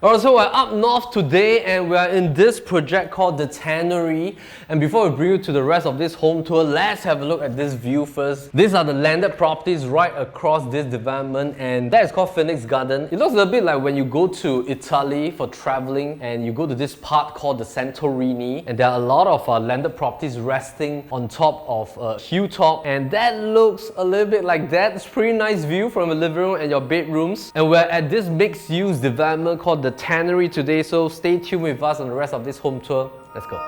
Alright, so we're up north today and we're in this project called the Tennery. And before we bring you to the rest of this home tour, let's have a look at this view first. These are the landed properties right across this development, and that is called Phoenix Garden. It looks a bit like when you go to Italy for traveling and you go to this part called the Santorini, and there are a lot of landed properties resting on top of a hilltop, and that looks a little bit like that. It's a pretty nice view from the living room and your bedrooms. And we're at this mixed-use development called the Tennery today, so stay tuned with us on the rest of this home tour. Let's go.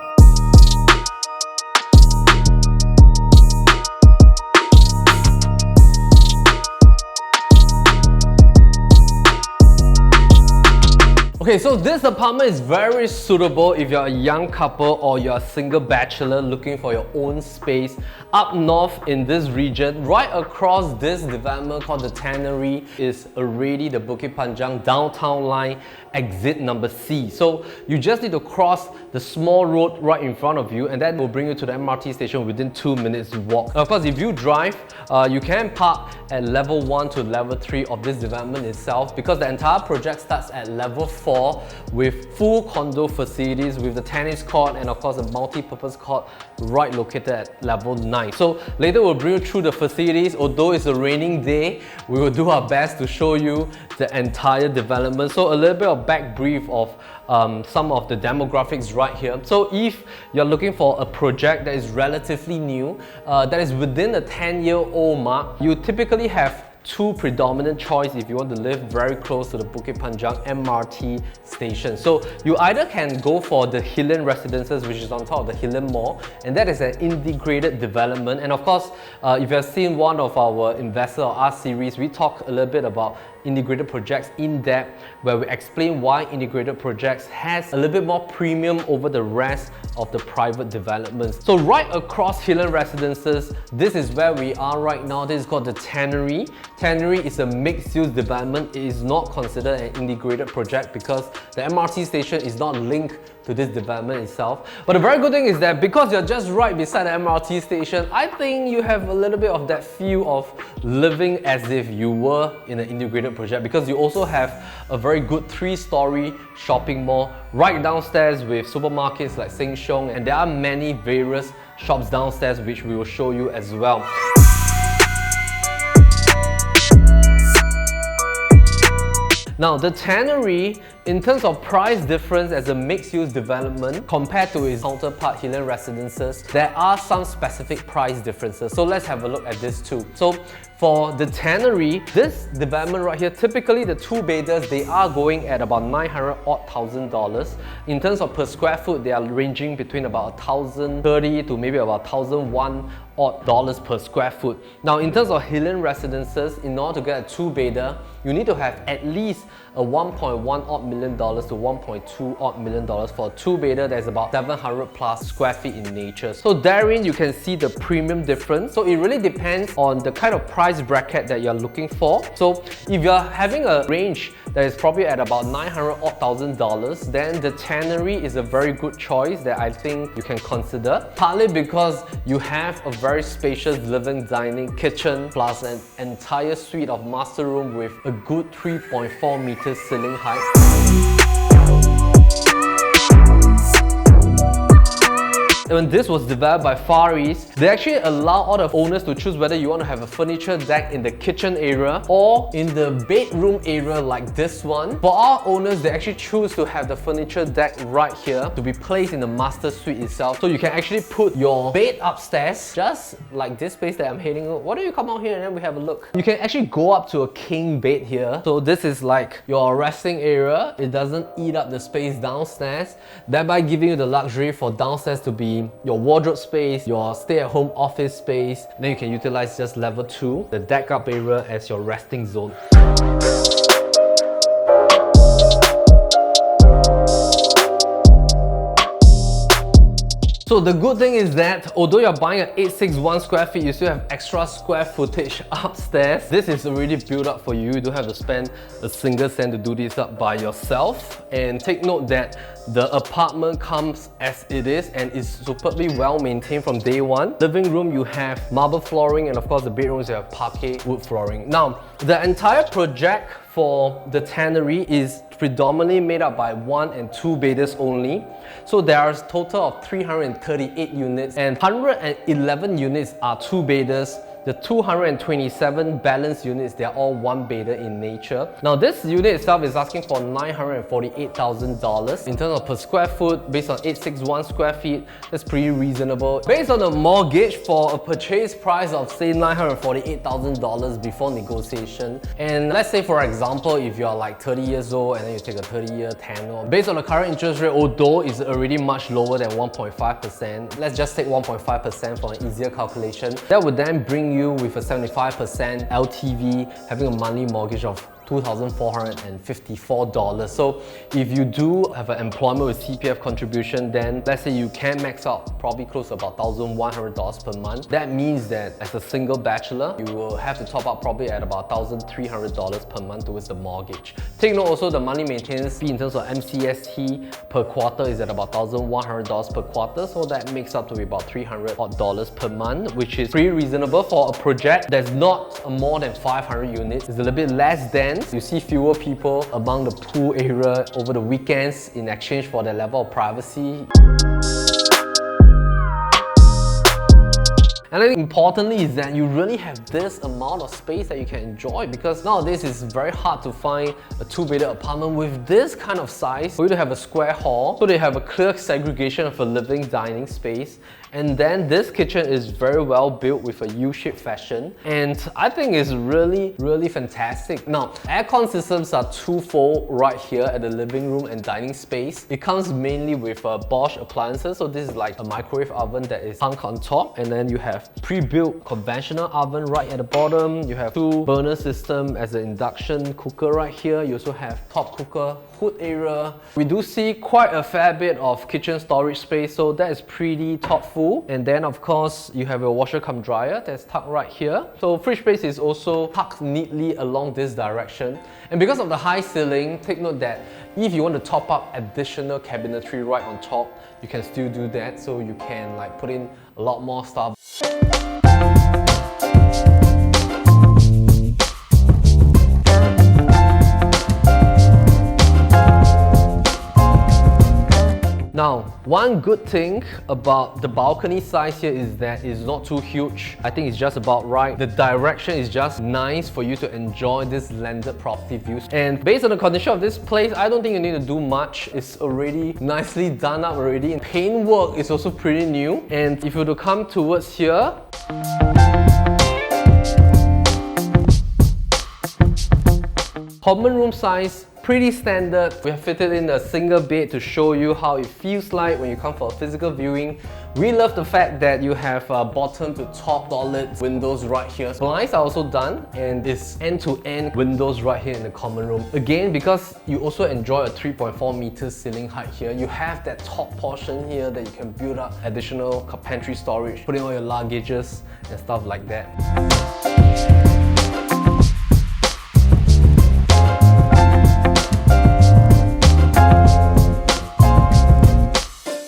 Okay, so this apartment is very suitable if you're a young couple or you're a single bachelor looking for your own space up north in this region. Right across this development called the Tennery is already the Bukit Panjang downtown line exit number C. So you just need to cross the small road right in front of you, and that will bring you to the MRT station within 2 minutes walk. Of course, if you drive, you can park at level 1 to level 3 of this development itself, because the entire project starts at level 4 with full condo facilities with the tennis court and of course a multi-purpose court right located at level 9. So later we'll bring you through the facilities. Although it's a raining day, we will do our best to show you the entire development. So a little bit of back brief of some of the demographics right here. So if you're looking for a project that is relatively new, that is within the 10-year-old mark, you typically have two predominant choices if you want to live very close to the Bukit Panjang MRT Station. So you either can go for the Hillen Residences, which is on top of the Hillen Mall, and that is an integrated development. And of course, if you have seen one of our Investor or Us series, we talk a little bit about integrated projects in depth, where we explain why integrated projects has a little bit more premium over the rest of the private developments. So right across Hillen Residences, this is where we are right now. This is called the Tennery. Tennery is a mixed-use development. It is not considered an integrated project because the MRT station is not linked to this development itself. But the very good thing is that because you're just right beside the MRT station, I think you have a little bit of that feel of living as if you were in an integrated project, because you also have a very good 3-story shopping mall right downstairs with supermarkets like Sheng Siong, and there are many various shops downstairs which we will show you as well. Now, the Tennery, in terms of price difference as a mixed-use development compared to its counterpart Hillen Residences, there are some specific price differences. So let's have a look at this too. So for the Tennery, this development right here, typically the 2-bedders, they are going at about $900,000. In terms of per square foot, they are ranging between about $1,030 to maybe about $1,001 per square foot. Now, in terms of Hillen Residences, in order to get a 2-bedder, you need to have at least a $1.1 million to $1.2 million for a 2-bedder that's about 700 plus square feet in nature. So therein you can see the premium difference. So it really depends on the kind of price bracket that you're looking for. So if you're having a range that is probably at about $900,000, then the Tennery is a very good choice that I think you can consider. Partly because you have a very spacious living, dining, kitchen, plus an entire suite of master room with a good 3.4 meters ceiling height. When this was developed by Far East, they actually allow all the owners to choose whether you want to have a furniture deck in the kitchen area or in the bedroom area like this one. For our owners, they actually choose to have the furniture deck right here to be placed in the master suite itself. So you can actually put your bed upstairs, just like this space that I'm heading. Why don't you come out here and then we have a look? You can actually go up to a king bed here. So this is like your resting area. It doesn't eat up the space downstairs, thereby giving you the luxury for downstairs to be your wardrobe space, your stay-at-home office space. Then you can utilize just level 2, the deck up area, as your resting zone. So the good thing is that although you're buying an 861 square feet, you still have extra square footage upstairs. This is already built up for you. You don't have to spend a single cent to do this up by yourself. And take note that the apartment comes as it is and is superbly well maintained from day one. Living room, you have marble flooring, and of course the bedrooms, you have parquet wood flooring. Now, the entire project for the Tennery is predominantly made up by 1 and 2 bathers only. So there's a total of 338 units and 111 units are 2 bathers. The 227 balanced units, they're all 1 bather in nature. Now this unit itself is asking for $948,000. In terms of per square foot, based on 861 square feet, that's pretty reasonable. Based on the mortgage for a purchase price of say $948,000 before negotiation. And let's say for example, if you're like 30 years old and then you take a 30-year tenure, based on the current interest rate, although it's already much lower than 1.5%, let's just take 1.5% for an easier calculation. That would then bring you with a 75% LTV, having a monthly mortgage of $2,454. So if you do have an employment with CPF contribution, then let's say you can max out probably close to about $1,100 per month. That means that as a single bachelor, you will have to top up probably at about $1,300 per month towards the mortgage. Take note also the monthly maintenance fee in terms of MCST per quarter is at about $1,100 per quarter, so that makes up to be about $300 per month, which is pretty reasonable for a project that's not more than 500 units. It's a little bit less than. You see fewer people among the pool area over the weekends in exchange for their level of privacy. And I think importantly is that you really have this amount of space that you can enjoy, because nowadays it's very hard to find a 2-bedder apartment with this kind of size for you to have a square hall, so they have a clear segregation of a living dining space. And then this kitchen is very well built with a U-shaped fashion, and I think it's really fantastic. Now, aircon systems are twofold right here at the living room and dining space. It comes mainly with Bosch appliances, so this is like a microwave oven that is hung on top, and then you have pre-built conventional oven right at the bottom. You have 2 burner system as an induction cooker right here. You also have top cooker, hood area. We do see quite a fair bit of kitchen storage space, so that is pretty thoughtful. And then of course you have a washer cum dryer that's tucked right here. So fridge space is also tucked neatly along this direction. And because of the high ceiling, take note that if you want to top up additional cabinetry right on top, you can still do that, so you can like put in a lot more stuff. Now, one good thing about the balcony size here is that it's not too huge. I think it's just about right. The direction is just nice for you to enjoy this landed property views. And based on the condition of this place, I don't think you need to do much. It's already nicely done up already. And paintwork is also pretty new. And if you were to come towards here, common room size, pretty standard. We have fitted in a single bed to show you how it feels like when you come for a physical viewing. We love the fact that you have bottom to top toilet windows right here. Blinds are also done, and it's end-to-end windows right here in the common room. Again, because you also enjoy a 3.4 meter ceiling height here, you have that top portion here that you can build up additional pantry storage, put in all your luggages and stuff like that.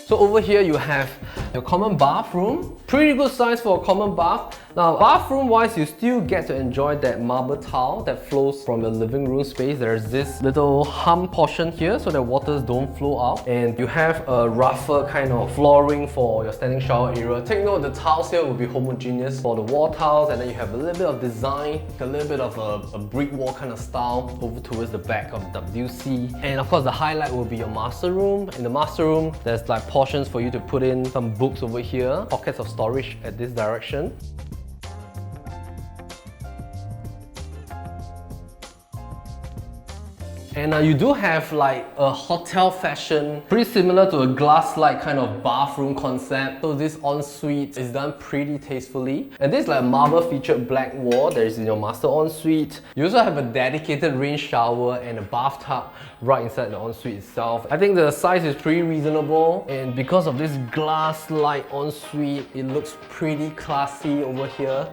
So over here you have your common bathroom. Pretty good size for a common bath. Now, bathroom wise, you still get to enjoy that marble tile that flows from your living room space. There's this little hump portion here so that waters don't flow out. And you have a rougher kind of flooring for your standing shower area. Take note, the tiles here will be homogeneous for the wall tiles, and then you have a little bit of design, a little bit of a brick wall kind of style over towards the back of WC. And of course, the highlight will be your master room. In the master room, there's like portions for you to put in some books over here, pockets of storage at this direction. And you do have like a hotel fashion, pretty similar to a glass-like kind of bathroom concept. So this ensuite is done pretty tastefully. And this is like a marble featured black wall that is in your master ensuite. You also have a dedicated rain shower and a bathtub right inside the ensuite itself. I think the size is pretty reasonable, and because of this glass-like ensuite, it looks pretty classy over here.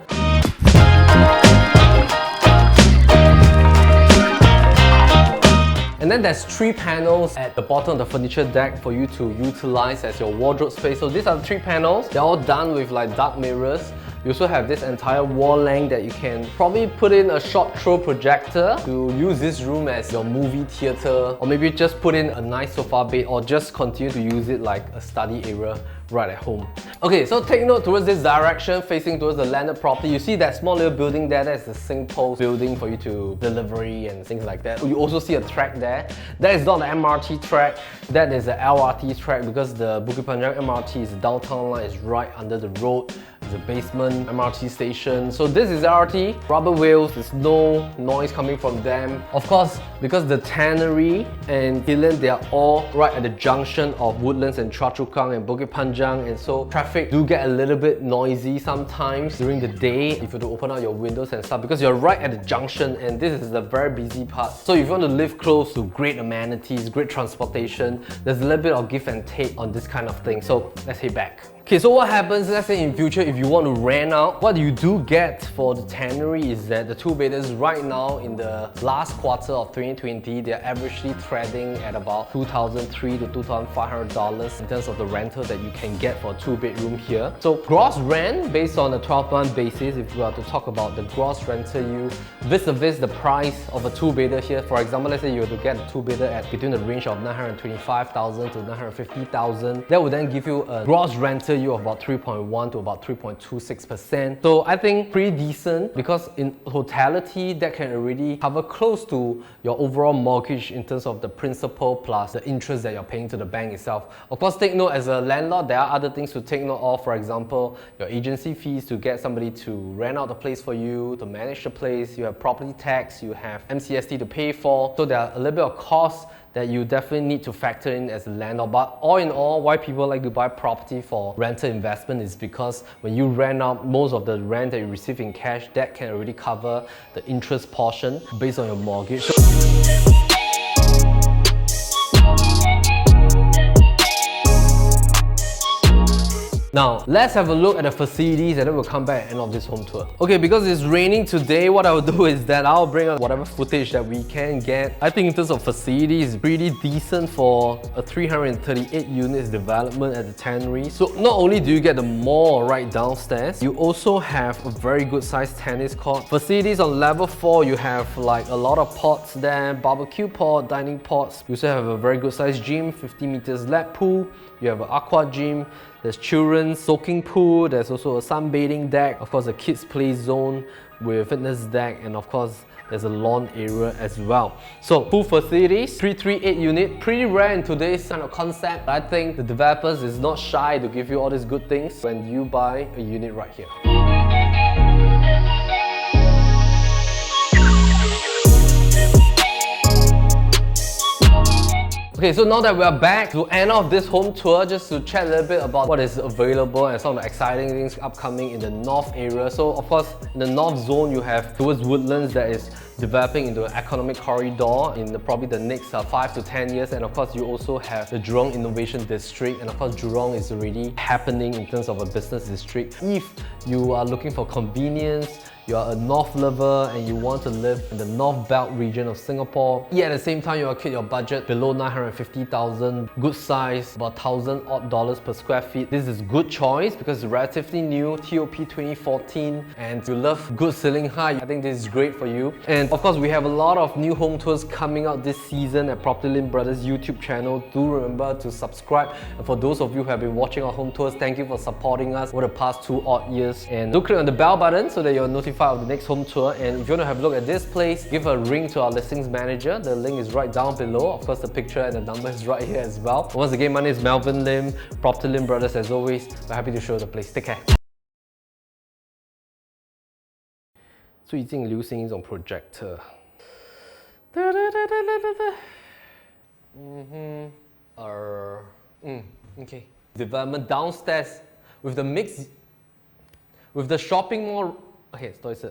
And then there's 3 panels at the bottom of the furniture deck for you to utilize as your wardrobe space. So these are the 3 panels. They're all done with like dark mirrors. You also have this entire wall length that you can probably put in a short throw projector to use this room as your movie theater, or maybe just put in a nice sofa bed, or just continue to use it like a study area right at home. Okay, so take note towards this direction, facing towards the landed property. You see that small little building there, that's the SingPost building for you to delivery and things like that. You also see a track there. That is not the MRT track, that is the LRT track, because the Bukit Panjang MRT is the downtown line, is right under the road. It's a basement MRT station. So this is LRT, rubber wheels, there's no noise coming from them. Of course, because the Tennery and Hillen, they are all right at the junction of Woodlands and Choa Chu Kang and Bukit Panjang, and so traffic do get a little bit noisy sometimes during the day if you have to open up your windows and stuff, because you're right at the junction and this is the very busy part. So if you want to live close to great amenities, great transportation, there's a little bit of give and take on this kind of thing. So let's head back. Okay, so what happens, let's say in future, if you want to rent out, what you do get for the Tennery is that the two-bedders right now in the last quarter of 2020, they're averagely trading at about $2,300 to $2,500 in terms of the rental that you can get for a two-bedroom here. So gross rent, based on a 12-month basis, if we are to talk about the gross rental yield vis-a-vis the price of a two-bedder here, for example, let's say you were to get a two-bedder at between the range of $925,000 to $950,000, that would then give you a gross rental yield of about 3.1 to about 3.26%. So I think pretty decent, because in totality that can already cover close to your overall mortgage in terms of the principal plus the interest that you're paying to the bank itself. Of course, take note, as a landlord, there are other things to take note of. For example, your agency fees to get somebody to rent out the place for you, to manage the place. You have property tax, you have MCST to pay for. So there are a little bit of costs that you definitely need to factor in as a landlord. But all in all, why people like to buy property for rental investment is because when you rent out, most of the rent that you receive in cash, that can already cover the interest portion based on your mortgage. Now, let's have a look at the facilities and then we'll come back at the end of this home tour. Okay, because it's raining today, what I'll do is that I'll bring out whatever footage that we can get. I think in terms of facilities, it's pretty decent for a 338 units development at the Tennery. So not only do you get the mall right downstairs, you also have a very good sized tennis court. Facilities on level 4, you have like a lot of pots there, barbecue pot, dining pots. You also have a very good sized gym, 50 meters lap pool. You have an aqua gym, there's children's soaking pool, there's also a sunbathing deck, of course a kids play zone with fitness deck, and of course there's a lawn area as well. So pool facilities, 338 unit, pretty rare in today's kind of concept. I think the developers is not shy to give you all these good things when you buy a unit right here. Okay, so now that we are back to end off this home tour, just to chat a little bit about what is available and some of the exciting things upcoming in the north area. So of course, in the north zone, you have towards Woodlands that is developing into an economic corridor in probably the next 5 to 10 years. And of course, you also have the Jurong Innovation District. And of course, Jurong is already happening in terms of a business district. If you are looking for convenience, you're a north lover and you want to live in the north belt region of Singapore, yet at the same time you want to keep your budget below 950,000, good size, about $1,000 odd per square feet, this is good choice because it's relatively new, TOP 2014, and you love good ceiling height. I think this is great for you. And of course, we have a lot of new home tours coming out this season at PropertyLimBrothers YouTube channel. Do remember to subscribe. And for those of you who have been watching our home tours, thank you for supporting us over the past 2 odd years. And do click on the bell button so that you're notified of the next home tour. And if you want to have a look at this place, give a ring to our listings manager. The link is right down below. Of course, the picture and the number is right here as well. Once again, my name is Melvin Lim, PropertyLimBrothers. As always, we're happy to show you the place. Take care. 最近流行一种 projector. Okay. Development downstairs with the shopping mall. Okay, 多一次